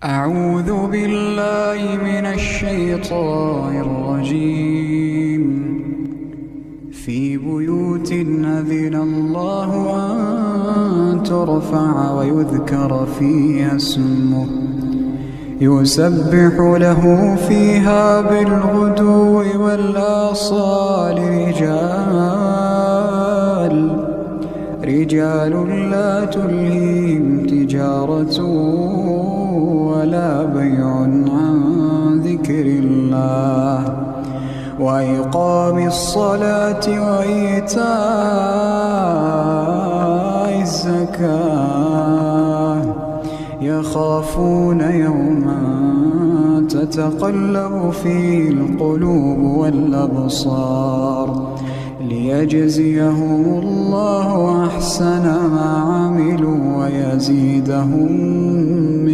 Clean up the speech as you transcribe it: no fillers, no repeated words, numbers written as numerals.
أعوذ بالله من الشيطان الرجيم. في بيوت أذن الله أن ترفع ويذكر فيها اسمه يسبح له فيها بالغدو والآصال رجال لا تلهيهم تجارة ولا بيع عن ذكر الله وإقام الصلاة وإيتاء الزكاة يخافون يوما تتقلب فيه القلوب والأبصار ليجزيهم الله أحسن ما عملوا ويزيدهم من